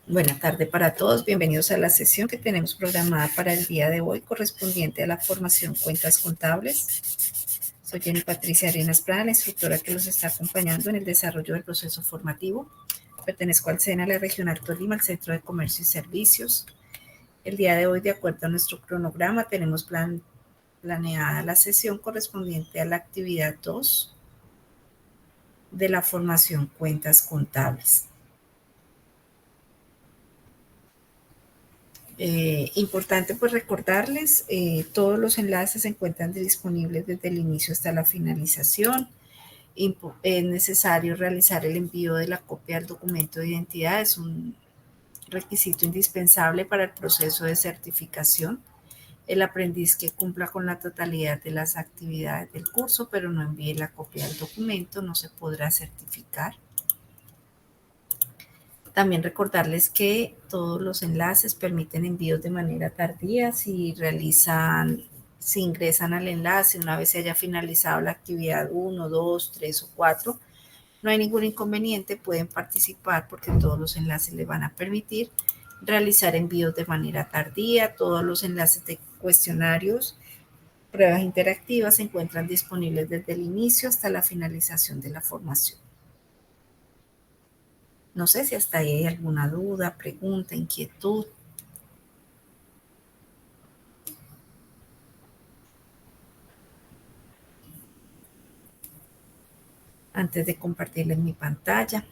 Buenas tardes para todos, bienvenidos a la sesión que tenemos programada para el día de hoy correspondiente a la formación Cuentas Contables. Soy Jenny Patricia Arenas Prada, la instructora que los está acompañando en el desarrollo del proceso formativo. Pertenezco al SENA, la Regional Tolima, al Centro de Comercio y Servicios. El día de hoy, de acuerdo a nuestro cronograma, tenemos planeada la sesión correspondiente a la actividad 2 de la formación Cuentas Contables. Importante pues recordarles, todos los enlaces se encuentran disponibles desde el inicio hasta la finalización. Es necesario realizar el envío de la copia del documento de identidad, es un requisito indispensable para el proceso de certificación. El aprendiz que cumpla con la totalidad de las actividades del curso, pero no envíe la copia del documento, no se podrá certificar. También recordarles que todos los enlaces permiten envíos de manera tardía. Si ingresan al enlace una vez se haya finalizado la actividad 1, 2, 3 o 4, no hay ningún inconveniente, pueden participar porque todos los enlaces les van a permitir realizar envíos de manera tardía. Todos los enlaces de cuestionarios, pruebas interactivas se encuentran disponibles desde el inicio hasta la finalización de la formación. No sé si hasta ahí hay alguna duda, pregunta, inquietud. Antes de compartirles mi pantalla.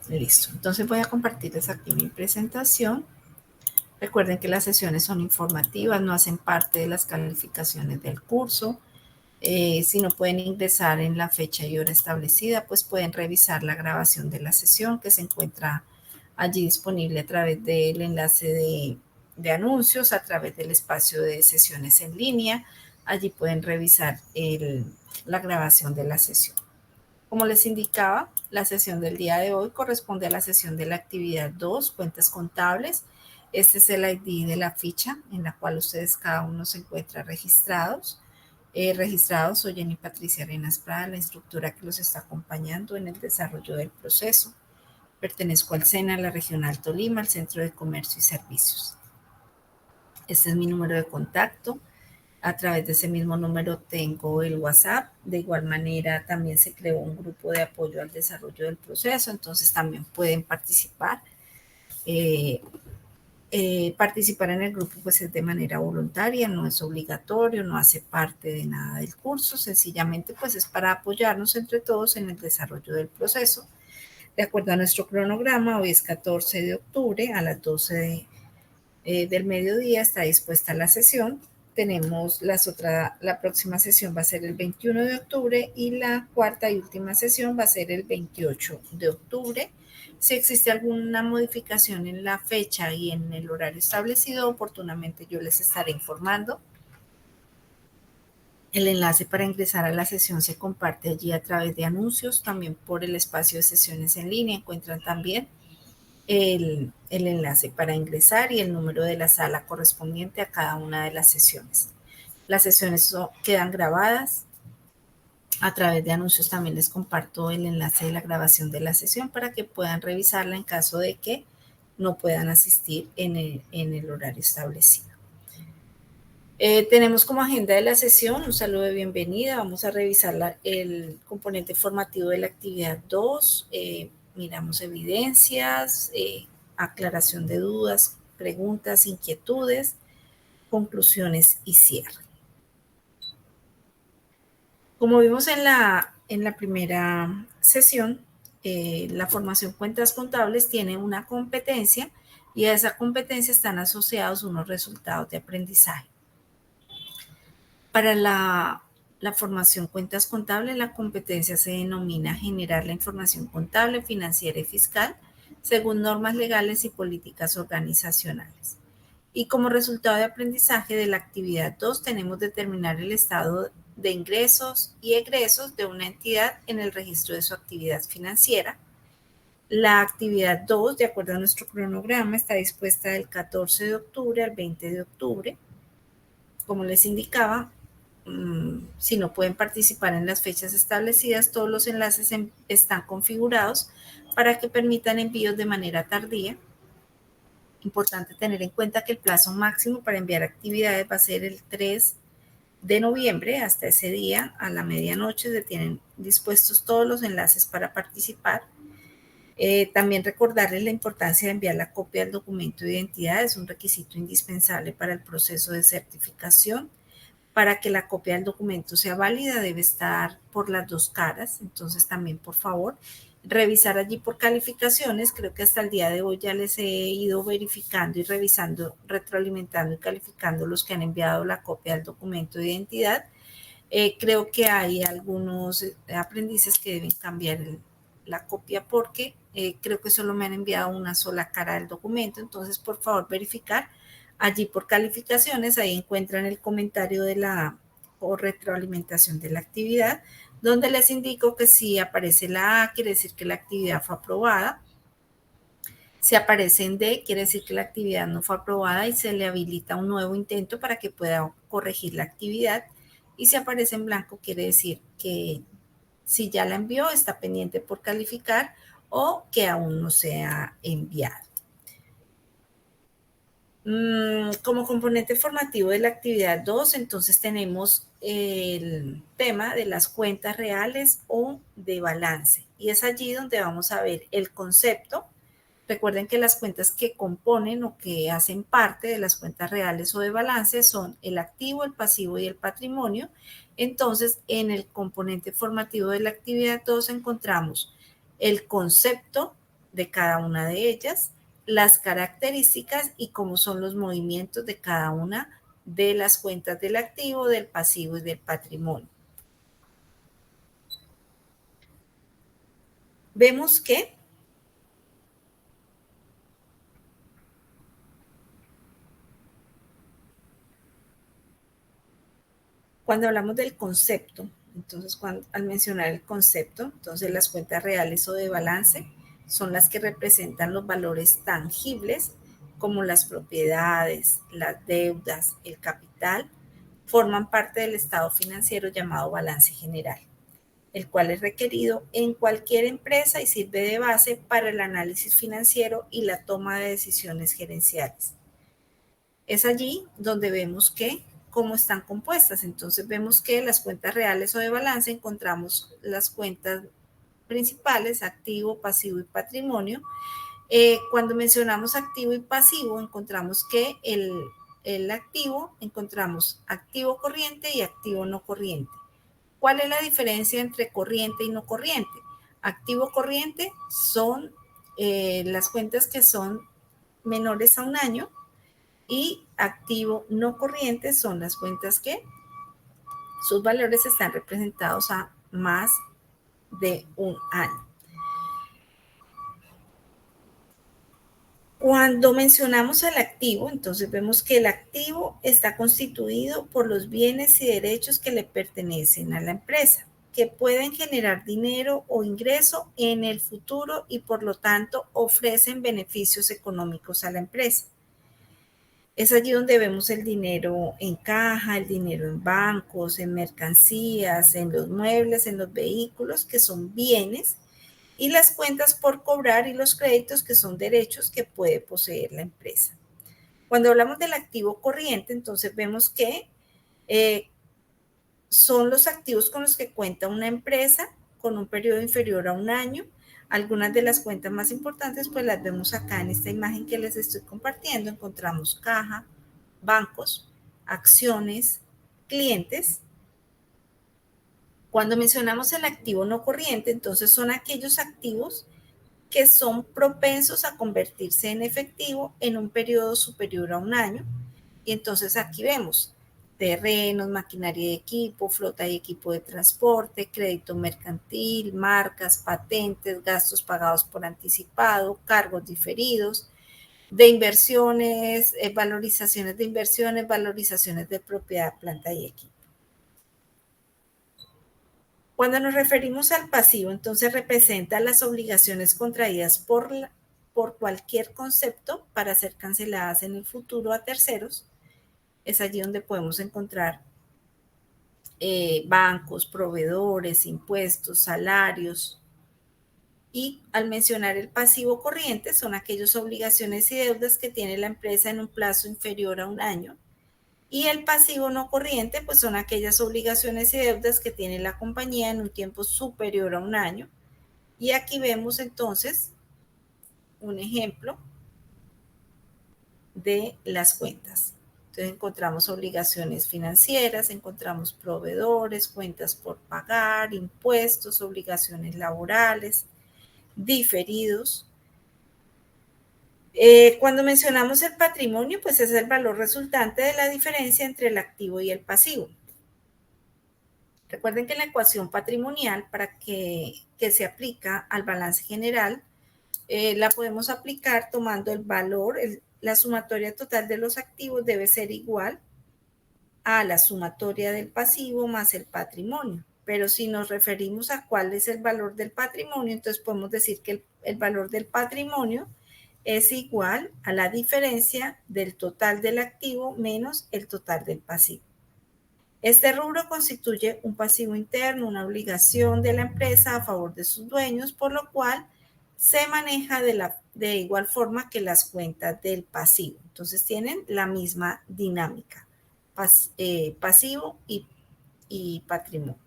Listo. Entonces voy a compartirles aquí mi presentación. Recuerden que las sesiones son informativas, no hacen parte de las calificaciones del curso. Si no pueden ingresar en la fecha y hora establecida, pues pueden revisar la grabación de la sesión que se encuentra allí disponible a través del enlace de anuncios, a través del espacio de sesiones en línea. Allí pueden revisar la grabación de la sesión. Como les indicaba, la sesión del día de hoy corresponde a la sesión de la actividad 2, cuentas contables. Este es el ID de la ficha en la cual ustedes cada uno se encuentra registrados. Soy Jenny Patricia Arenas Prada, la instructora que los está acompañando en el desarrollo del proceso. Pertenezco al SENA, la Regional Tolima, al Centro de Comercio y Servicios. Este es mi número de contacto. A través de ese mismo número tengo el WhatsApp. De igual manera, también se creó un grupo de apoyo al desarrollo del proceso, entonces también pueden participar. Participar en el grupo pues es de manera voluntaria, no es obligatorio, no hace parte de nada del curso, sencillamente pues es para apoyarnos entre todos en el desarrollo del proceso. De acuerdo a nuestro cronograma, hoy es 14 de octubre a las 12 del mediodía está dispuesta la sesión. Tenemos la próxima sesión va a ser el 21 de octubre y la cuarta y última sesión va a ser el 28 de octubre. Si existe alguna modificación en la fecha y en el horario establecido, oportunamente yo les estaré informando. El enlace para ingresar a la sesión se comparte allí a través de anuncios, también por el espacio de sesiones en línea. Encuentran también el enlace para ingresar y el número de la sala correspondiente a cada una de las sesiones. Las sesiones quedan grabadas. A través de anuncios también les comparto el enlace de la grabación de la sesión para que puedan revisarla en caso de que no puedan asistir en el horario establecido. Tenemos como agenda de la sesión un saludo de bienvenida. Vamos a revisar el componente formativo de la actividad 2. Miramos evidencias, aclaración de dudas, preguntas, inquietudes, conclusiones y cierre. Como vimos en la primera sesión, la formación Cuentas Contables tiene una competencia y a esa competencia están asociados unos resultados de aprendizaje. Para la formación Cuentas Contables, la competencia se denomina generar la información contable, financiera y fiscal según normas legales y políticas organizacionales. Y como resultado de aprendizaje de la actividad 2, tenemos determinar el estado de ingresos y egresos de una entidad en el registro de su actividad financiera. La actividad 2, de acuerdo a nuestro cronograma, está dispuesta del 14 de octubre al 20 de octubre. Como les indicaba, si no pueden participar en las fechas establecidas, todos los enlaces están configurados para que permitan envíos de manera tardía. Importante tener en cuenta que el plazo máximo para enviar actividades va a ser el 3 de noviembre. Hasta ese día, a la medianoche, se tienen dispuestos todos los enlaces para participar. También recordarles la importancia de enviar la copia del documento de identidad. Es un requisito indispensable para el proceso de certificación. Para que la copia del documento sea válida, debe estar por las dos caras. Entonces, también, por favor, revisar allí por calificaciones. Creo que hasta el día de hoy ya les he ido verificando y revisando, retroalimentando y calificando los que han enviado la copia del documento de identidad. Creo que hay algunos aprendices que deben cambiar la copia porque creo que solo me han enviado una sola cara del documento. Entonces, por favor, verificar allí por calificaciones. Ahí encuentran el comentario de la o retroalimentación de la actividad, donde les indico que si aparece la A, quiere decir que la actividad fue aprobada. Si aparece en D, quiere decir que la actividad no fue aprobada y se le habilita un nuevo intento para que pueda corregir la actividad. Y si aparece en blanco, quiere decir que si ya la envió, está pendiente por calificar o que aún no se ha enviado. Como componente formativo de la actividad 2, entonces tenemos el tema de las cuentas reales o de balance. Y es allí donde vamos a ver el concepto. Recuerden que las cuentas que componen o que hacen parte de las cuentas reales o de balance son el activo, el pasivo y el patrimonio. Entonces, en el componente formativo de la actividad 2 encontramos el concepto de cada una de ellas, las características y cómo son los movimientos de cada una de las cuentas del activo, del pasivo y del patrimonio. Vemos que cuando hablamos del concepto, entonces al mencionar el concepto, entonces las cuentas reales o de balance son las que representan los valores tangibles como las propiedades, las deudas, el capital, forman parte del estado financiero llamado balance general, el cual es requerido en cualquier empresa y sirve de base para el análisis financiero y la toma de decisiones gerenciales. Es allí donde vemos que cómo están compuestas. Entonces vemos que las cuentas reales o de balance encontramos las cuentas principales, activo, pasivo y patrimonio. Cuando mencionamos activo y pasivo, encontramos que el activo, encontramos activo corriente y activo no corriente. ¿Cuál es la diferencia entre corriente y no corriente? Activo corriente son las cuentas que son menores a un año y activo no corriente son las cuentas que sus valores están representados a más de un año. Cuando mencionamos al activo, entonces vemos que el activo está constituido por los bienes y derechos que le pertenecen a la empresa, que pueden generar dinero o ingreso en el futuro y por lo tanto ofrecen beneficios económicos a la empresa. Es allí donde vemos el dinero en caja, el dinero en bancos, en mercancías, en los muebles, en los vehículos, que son bienes, y las cuentas por cobrar y los créditos, que son derechos que puede poseer la empresa. Cuando hablamos del activo corriente, entonces vemos que son los activos con los que cuenta una empresa con un periodo inferior a un año. Algunas de las cuentas más importantes pues las vemos acá en esta imagen que les estoy compartiendo. Encontramos caja, bancos, acciones, clientes. Cuando mencionamos el activo no corriente, entonces son aquellos activos que son propensos a convertirse en efectivo en un periodo superior a un año. Y entonces aquí vemos terrenos, maquinaria de equipo, flota y equipo de transporte, crédito mercantil, marcas, patentes, gastos pagados por anticipado, cargos diferidos. de inversiones, valorizaciones de inversiones, valorizaciones de propiedad, planta y equipo. Cuando nos referimos al pasivo, entonces representa las obligaciones contraídas por cualquier concepto para ser canceladas en el futuro a terceros. Es allí donde podemos encontrar bancos, proveedores, impuestos, salarios. Y al mencionar el pasivo corriente, son aquellas obligaciones y deudas que tiene la empresa en un plazo inferior a un año. Y el pasivo no corriente, pues son aquellas obligaciones y deudas que tiene la compañía en un tiempo superior a un año. Y aquí vemos entonces un ejemplo de las cuentas. Entonces encontramos obligaciones financieras, encontramos proveedores, cuentas por pagar, impuestos, obligaciones laborales, diferidos. Cuando mencionamos el patrimonio, pues es el valor resultante de la diferencia entre el activo y el pasivo. Recuerden que la ecuación patrimonial, para que se aplica al balance general, la podemos aplicar tomando el valor, la sumatoria total de los activos debe ser igual a la sumatoria del pasivo más el patrimonio. Pero si nos referimos a cuál es el valor del patrimonio, entonces podemos decir que el valor del patrimonio es igual a la diferencia del total del activo menos el total del pasivo. Este rubro constituye un pasivo interno, una obligación de la empresa a favor de sus dueños, por lo cual se maneja de igual forma que las cuentas del pasivo. Entonces tienen la misma dinámica, pasivo y patrimonio.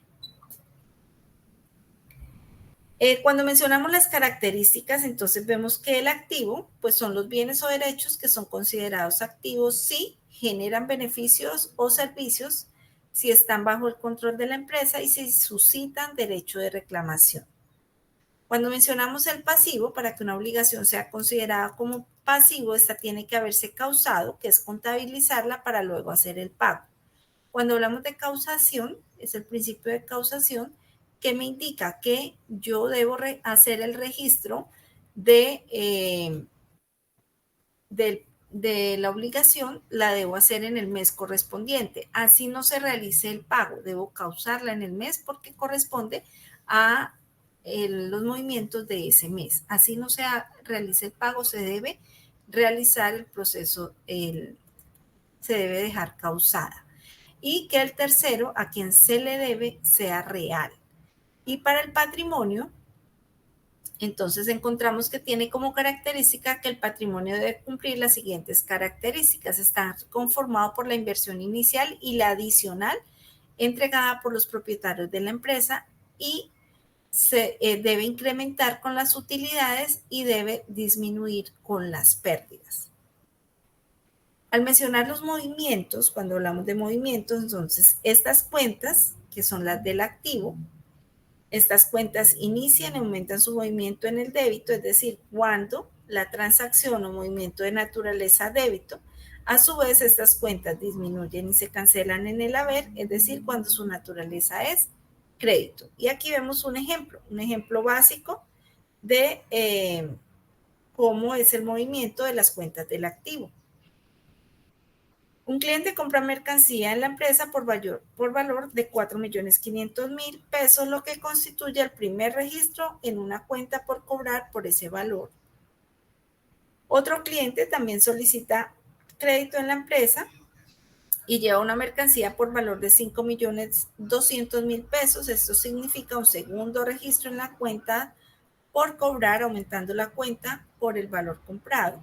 Cuando mencionamos las características, entonces vemos que el activo, pues son los bienes o derechos que son considerados activos si generan beneficios o servicios, si están bajo el control de la empresa y si suscitan derecho de reclamación. Cuando mencionamos el pasivo, para que una obligación sea considerada como pasivo, esta tiene que haberse causado, que es contabilizarla para luego hacer el pago. Cuando hablamos de causación, es el principio de causación, que me indica que yo debo hacer el registro de la obligación, la debo hacer en el mes correspondiente. Así no se realice el pago, debo causarla en el mes porque corresponde a los movimientos de ese mes. Así no se realice el pago, se debe realizar el proceso, se debe dejar causada. Y que el tercero a quien se le debe sea real. Y para el patrimonio, entonces encontramos que tiene como característica que el patrimonio debe cumplir las siguientes características. Está conformado por la inversión inicial y la adicional entregada por los propietarios de la empresa y se debe incrementar con las utilidades y debe disminuir con las pérdidas. Al mencionar los movimientos, cuando hablamos de movimientos, entonces estas cuentas, que son las del activo, estas cuentas inician y aumentan su movimiento en el débito, es decir, cuando la transacción o movimiento de naturaleza débito, a su vez estas cuentas disminuyen y se cancelan en el haber, es decir, cuando su naturaleza es crédito. Y aquí vemos un ejemplo básico de cómo es el movimiento de las cuentas del activo. Un cliente compra mercancía en la empresa por valor de 4.500.000 pesos, lo que constituye el primer registro en una cuenta por cobrar por ese valor. Otro cliente también solicita crédito en la empresa y lleva una mercancía por valor de 5.200.000 pesos. Esto significa un segundo registro en la cuenta por cobrar, aumentando la cuenta por el valor comprado.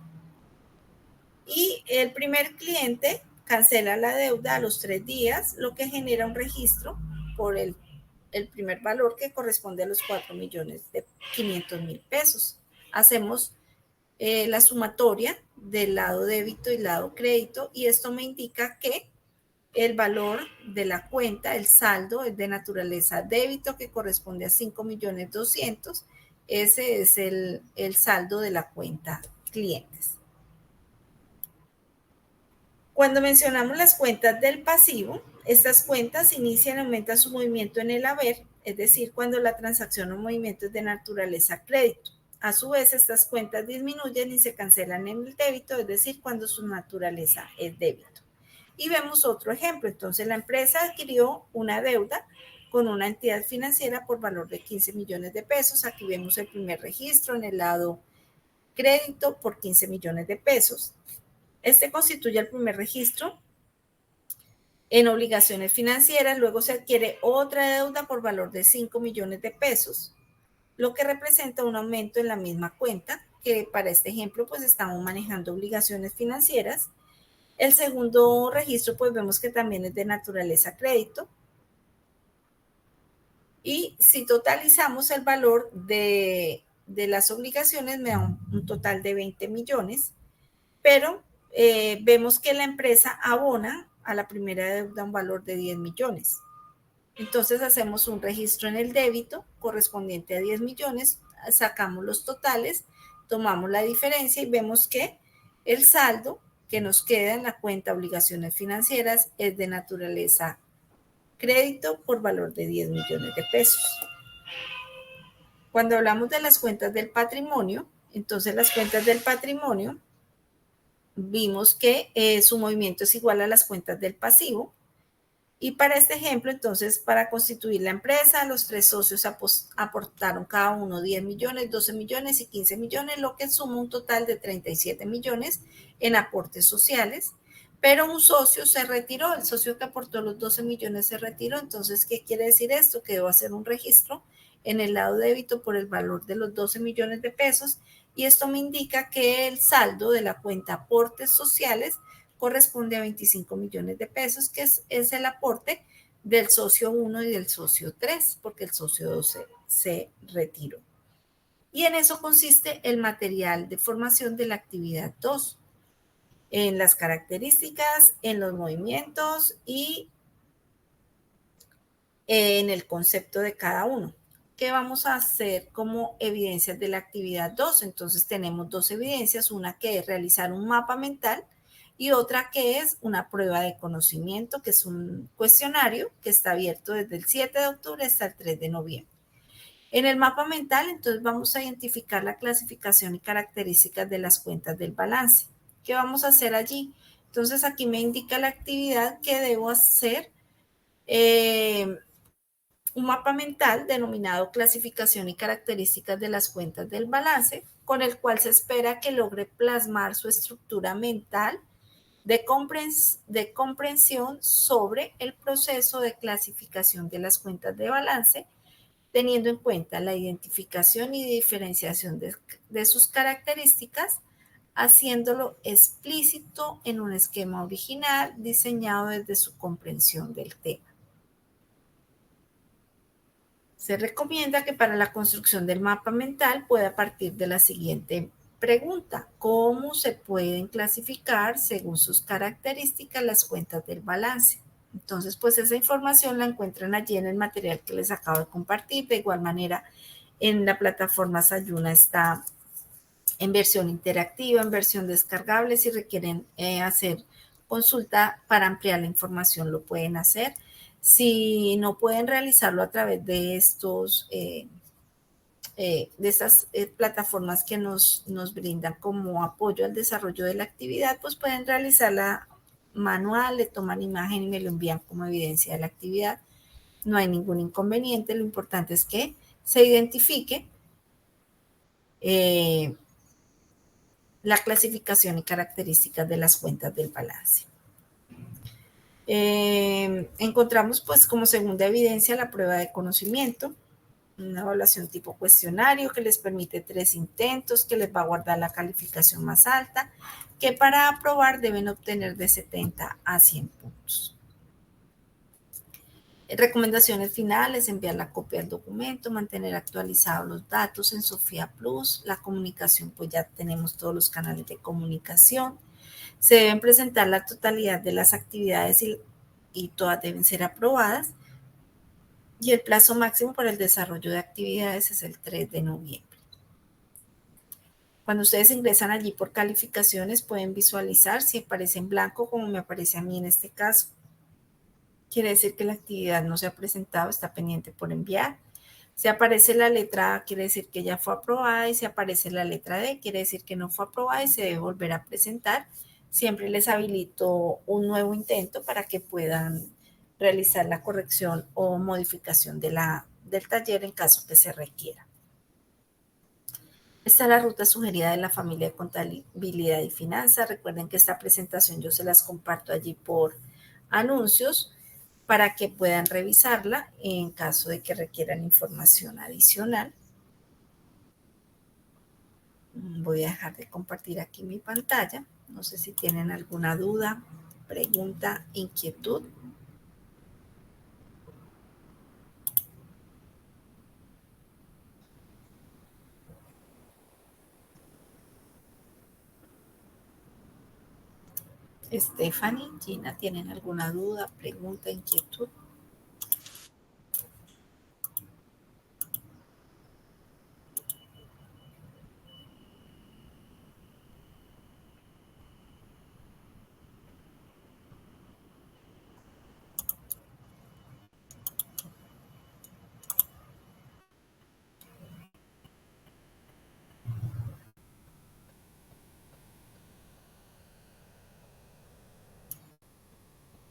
Y el primer cliente cancela la deuda a los 3 días, lo que genera un registro por el primer valor que corresponde a los 4.500.000 pesos. Hacemos la sumatoria del lado débito y lado crédito y esto me indica que el valor de la cuenta, el saldo, es de naturaleza débito que corresponde a 5.200.000. Ese es el saldo de la cuenta clientes. Cuando mencionamos las cuentas del pasivo, estas cuentas inician y aumentan su movimiento en el haber, es decir, cuando la transacción o movimiento es de naturaleza crédito. a su vez, estas cuentas disminuyen y se cancelan en el débito, es decir, cuando su naturaleza es débito. Y vemos otro ejemplo. Entonces, la empresa adquirió una deuda con una entidad financiera por valor de 15 millones de pesos. Aquí vemos el primer registro en el lado crédito por 15 millones de pesos. Este constituye el primer registro en obligaciones financieras. Luego se adquiere otra deuda por valor de 5 millones de pesos, lo que representa un aumento en la misma cuenta, que para este ejemplo pues estamos manejando obligaciones financieras. El segundo registro pues vemos que también es de naturaleza crédito. Y si totalizamos el valor de las obligaciones, me da un total de 20 millones, pero vemos que la empresa abona a la primera deuda un valor de 10 millones. Entonces hacemos un registro en el débito correspondiente a 10 millones, sacamos los totales, tomamos la diferencia y vemos que el saldo que nos queda en la cuenta obligaciones financieras es de naturaleza crédito por valor de 10 millones de pesos. Cuando hablamos de las cuentas del patrimonio, entonces las cuentas del patrimonio vimos que su movimiento es igual a las cuentas del pasivo. Y para este ejemplo, entonces, para constituir la empresa, los tres socios aportaron cada uno 10 millones, 12 millones y 15 millones, lo que suma un total de 37 millones en aportes sociales. Pero un socio se retiró, el socio que aportó los 12 millones se retiró. Entonces, ¿qué quiere decir esto? Que debo hacer un registro en el lado débito por el valor de los 12 millones de pesos. Y esto me indica que el saldo de la cuenta aportes sociales corresponde a 25 millones de pesos, que es el aporte del socio 1 y del socio 3, porque el socio 2 se retiró. Y en eso consiste el material de formación de la actividad 2, en las características, en los movimientos y en el concepto de cada uno. ¿Qué vamos a hacer como evidencias de la actividad 2? Entonces tenemos dos evidencias, una que es realizar un mapa mental y otra que es una prueba de conocimiento, que es un cuestionario que está abierto desde el 7 de octubre hasta el 3 de noviembre. En el mapa mental, entonces vamos a identificar la clasificación y características de las cuentas del balance. ¿Qué vamos a hacer allí? Entonces aquí me indica la actividad que debo hacer. Un mapa mental denominado clasificación y características de las cuentas del balance, con el cual se espera que logre plasmar su estructura mental de comprensión sobre el proceso de clasificación de las cuentas de balance, teniendo en cuenta la identificación y diferenciación de sus características, haciéndolo explícito en un esquema original diseñado desde su comprensión del tema. Se recomienda que para la construcción del mapa mental pueda partir de la siguiente pregunta: ¿cómo se pueden clasificar según sus características las cuentas del balance? Entonces, pues esa información la encuentran allí en el material que les acabo de compartir. De igual manera, en la plataforma Sayuna está en versión interactiva, en versión descargable. Si requieren hacer consulta para ampliar la información, lo pueden hacer. Si no pueden realizarlo a través de estas plataformas que nos brindan como apoyo al desarrollo de la actividad, pues pueden realizarla manual, le toman imagen y me lo envían como evidencia de la actividad. No hay ningún inconveniente, lo importante es que se identifique la clasificación y características de las cuentas del balance. Encontramos pues como segunda evidencia la prueba de conocimiento, una evaluación tipo cuestionario que les permite 3 intentos, que les va a guardar la calificación más alta, que para aprobar deben obtener de 70 a 100 puntos. Recomendaciones finales: enviar la copia del documento, mantener actualizados los datos en Sofía Plus. La comunicación, pues ya tenemos todos los canales de comunicación. Se deben presentar la totalidad de las actividades y todas deben ser aprobadas. Y el plazo máximo para el desarrollo de actividades es el 3 de noviembre. Cuando ustedes ingresan allí por calificaciones, pueden visualizar si aparece en blanco, como me aparece a mí en este caso. Quiere decir que la actividad no se ha presentado, está pendiente por enviar. Si aparece la letra A, quiere decir que ya fue aprobada, y si aparece la letra D, quiere decir que no fue aprobada y se debe volver a presentar. Siempre les habilito un nuevo intento para que puedan realizar la corrección o modificación del taller en caso que se requiera. Esta es la ruta sugerida de la familia de contabilidad y finanzas. Recuerden que esta presentación yo se las comparto allí por anuncios para que puedan revisarla en caso de que requieran información adicional. Voy a dejar de compartir aquí mi pantalla. No sé si tienen alguna duda, pregunta, inquietud. Stephanie, Gina, ¿tienen alguna duda, pregunta, inquietud?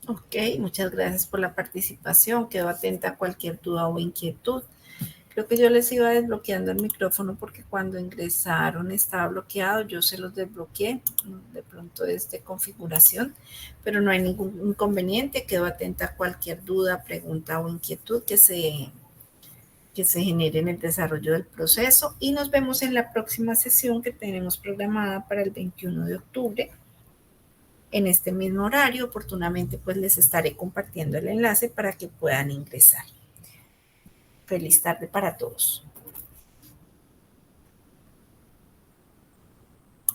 Ok, muchas gracias por la participación. Quedo atenta a cualquier duda o inquietud. Creo que yo les iba desbloqueando el micrófono porque cuando ingresaron estaba bloqueado. Yo se los desbloqueé. De pronto es de configuración, pero no hay ningún inconveniente. Quedo atenta a cualquier duda, pregunta o inquietud que se genere en el desarrollo del proceso. Y nos vemos en la próxima sesión que tenemos programada para el 21 de octubre. En este mismo horario, oportunamente, pues les estaré compartiendo el enlace para que puedan ingresar. Feliz tarde para todos.